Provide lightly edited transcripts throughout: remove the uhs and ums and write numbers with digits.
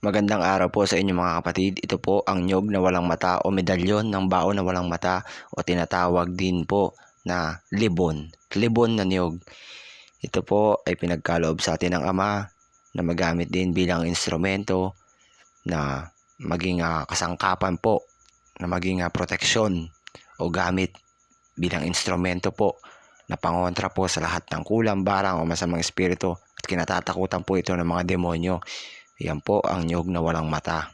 Magandang araw po sa inyo mga kapatid. Ito po ang niyog na walang mata o medalyon ng baon na walang mata o tinatawag din po na libon. Libon na niyog. Ito po ay pinagkaloob sa atin ng Ama na magamit din bilang instrumento na maging kasangkapan po, na maging proteksyon o gamit bilang instrumento po na pangontra po sa lahat ng kulang, barang o masamang espiritu at kinatatakutan po ito ng mga demonyo. Yan po ang niyog na walang mata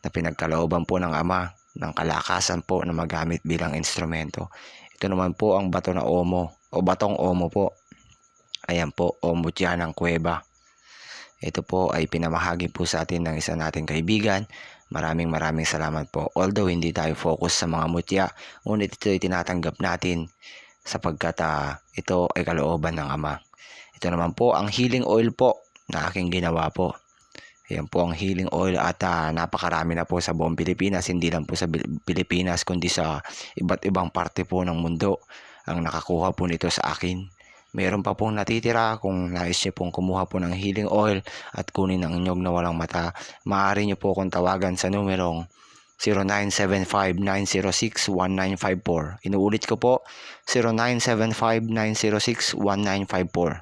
na pinagkalooban po ng Ama ng kalakasan po na magamit bilang instrumento. Ito naman po ang bato na omo o batong omo po. Ayan po, omo dyan ng kuweba. Ito po ay pinamahagi po sa atin ng isa nating kaibigan. Maraming salamat po. Although hindi tayo focus sa mga mutya, ngunit ito ay tinatanggap natin sapagkat ito ay kalooban ng Ama. Ito naman po ang healing oil po na aking ginawa po. Ayan po ang healing oil at napakarami na po sa buong Pilipinas. Hindi lang po sa Pilipinas kundi sa iba't ibang parte po ng mundo ang nakakuha po nito sa akin. Meron pa pong natitira. Kung nais nyo pong kumuha po ng healing oil at kunin ang niyog na walang mata, maaari nyo po akong tawagan sa numerong 0975-906-1954. Inuulit ko po, 0975-906-1954.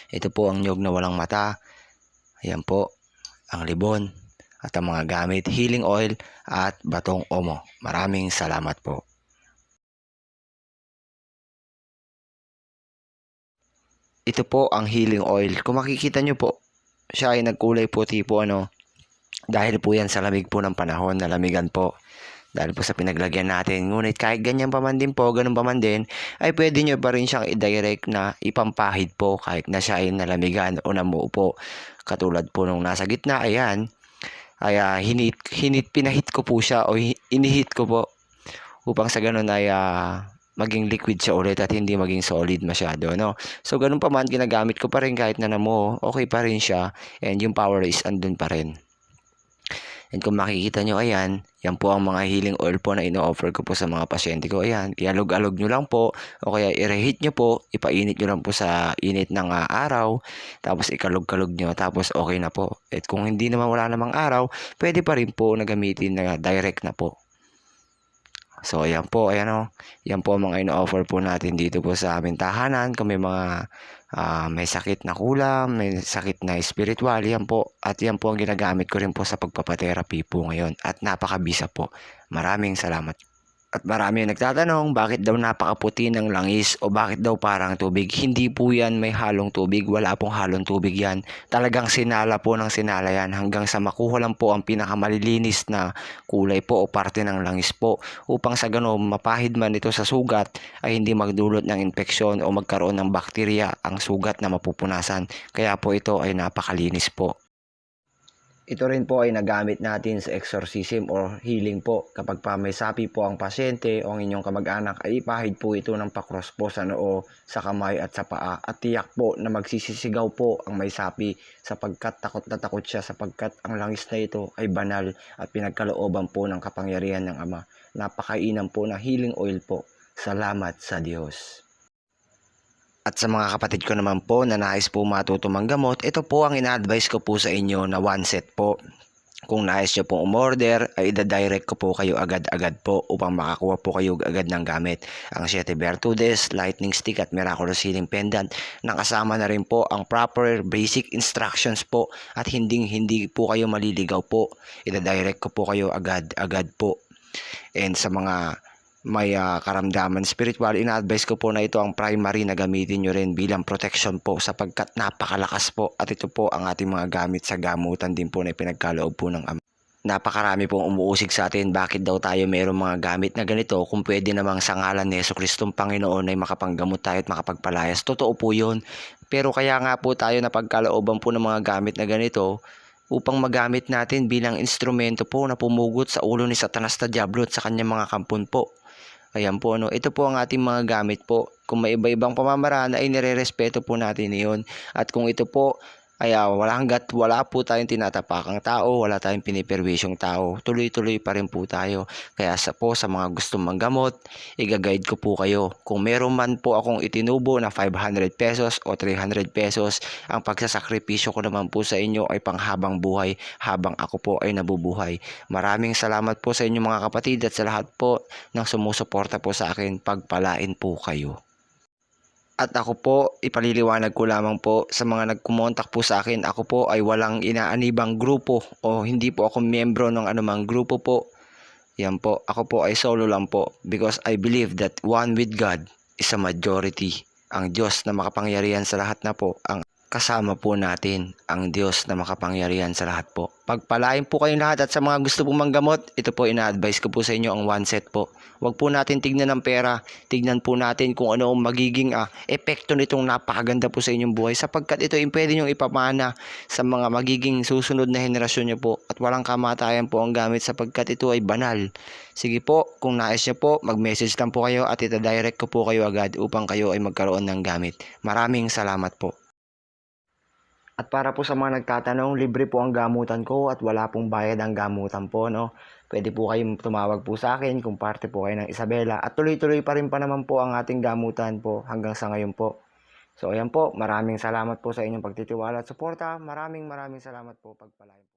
Ito po ang niyog na walang mata. Ayan po, ang libon at ang mga gamit, healing oil at batong omo. Maraming salamat po. Ito po ang healing oil. Kung makikita nyo po, siya ay nagkulay puti po dahil po yan sa lamig po ng panahon, nalamigan po. Dahil po sa pinaglagyan natin. Ngunit kahit ganyan pa man din po, ganun pa man din, ay pwede nyo pa rin siyang i-direct na ipampahid po kahit na siya ay nalamigan o namuo po. Katulad po nung nasa gitna, ayan, ay pinahit ko po siya o inihit ko po upang sa ganun ay maging liquid siya ulit at hindi maging solid masyado, no? So, ganun pa man, ginagamit ko pa rin kahit na namuo, okay pa rin siya and yung power is andun pa rin. And kung makikita nyo, ayan, yan po ang mga healing oil po na ino-offer ko po sa mga pasyente ko. Ayan, ialog-alog nyo lang po o kaya i-reheat nyo po, ipainit nyo lang po sa init ng araw, tapos ikalog-kalog nyo, tapos okay na po. At kung hindi naman wala namang araw, pwede pa rin po na gamitin na direct na po. So, ayan po, ayan o. Yan po ang mga ino-offer po natin dito po sa aming tahanan. Kung may mga may sakit na kulam, may sakit na spiritual, yan po. At yan po ang ginagamit ko rin po sa pagpapatherapy po ngayon. At napakabisa po. Maraming salamat. At marami ang nagtatanong bakit daw napakaputi ng langis o bakit daw parang tubig. Hindi po yan may halong tubig. Wala pong halong tubig yan. Talagang sinala po ng sinala yan hanggang sa makuha lang po ang pinakamalilinis na kulay po o parte ng langis po. Upang sa gano'n mapahid man ito sa sugat ay hindi magdulot ng infeksyon o magkaroon ng bakterya ang sugat na mapupunasan. Kaya po ito ay napakalinis po. Ito rin po ay nagamit natin sa exorcism or healing po. Kapag pa may sapi po ang pasyente o ang inyong kamag-anak ay ipahid po ito ng pakros po sa noo, sa kamay at sa paa. At tiyak po na magsisisigaw po ang may sapi sapagkat takot na takot siya sapagkat ang langis na ito ay banal at pinagkalooban po ng kapangyarihan ng Ama. Napakainam po na healing oil po. Salamat sa Diyos. At sa mga kapatid ko naman po na nais po matuto manggamot, ito po ang ina-advise ko po sa inyo na one set po. Kung nais nyo pong umorder, ay ida-direct ko po kayo agad-agad po upang makakuha po kayo agad ng gamit. Ang 7 Virtudes, Lightning Stick at Miraculous Healing Pendant. Nakasama na rin po ang proper basic instructions po at hindi po kayo maliligaw po. Ida-direct ko po kayo agad-agad po. And sa mga may karamdaman spiritual, ina-advise ko po na ito ang primary na gamitin nyo rin bilang protection po sapagkat napakalakas po at ito po ang ating mga gamit sa gamutan din po na pinagkaloob po ng Ama. Napakarami pong umuusig sa atin bakit daw tayo mayroong mga gamit na ganito kung pwede namang sa ngalan ni Jesucristong Panginoon ay makapanggamot tayo at makapagpalayas. Totoo po yun. Pero kaya nga po tayo napagkalooban po ng mga gamit na ganito upang magamit natin bilang instrumento po na pumugot sa ulo ni Satanas na Diablo at sa kanyang mga kampon po. Ayan po, ito po ang ating mga gamit po. Kung may iba-ibang pamamaraan ay nire-respeto po natin iyon. At kung ito po Kaya hangga't wala po tayong tinatapakang tao, wala tayong piniperwisyong tao, tuloy-tuloy pa rin po tayo. Kaya sa mga gustong manggamot, iga-guide ko po kayo. Kung meron man po akong itinubo na 500 pesos o 300 pesos, ang pagsasakripisyo ko naman po sa inyo ay panghabang buhay habang ako po ay nabubuhay. Maraming salamat po sa inyo mga kapatid at sa lahat po ng sumusuporta po sa akin. Pagpalain po kayo. At ako po, ipaliliwanag ko lamang po sa mga nagkumontak po sa akin, ako po ay walang inaanibang grupo o hindi po ako miyembro ng anumang grupo po. Yan po, ako po ay solo lang po because I believe that one with God is a majority. Ang Diyos na makapangyarihan sa lahat na po, ang kasama po natin, ang Diyos na makapangyarihan sa lahat po. Pagpalain po kayong lahat at sa mga gusto pong manggamot, ito po ina-advise ko po sa inyo ang one set po. Huwag po natin tignan ng pera, tignan po natin kung ano ang magiging epekto nitong napakaganda po sa inyong buhay sapagkat ito ay pwede niyong ipamana sa mga magiging susunod na henerasyon niyo po at walang kamatayan po ang gamit sapagkat ito ay banal. Sige po, kung nais niyo po, mag-message lang po kayo at ita-direct ko po kayo agad upang kayo ay magkaroon ng gamit. Maraming salamat po. At para po sa mga nagtatanong, libre po ang gamutan ko at wala pong bayad ang gamutan po, no? Pwede po kayong tumawag po sa akin kung parte po kayo ng Isabela. At tuloy-tuloy pa rin pa naman po ang ating gamutan po hanggang sa ngayon po. So ayan po, maraming salamat po sa inyong pagtitiwala at suporta. Maraming salamat po. Pagpalain po.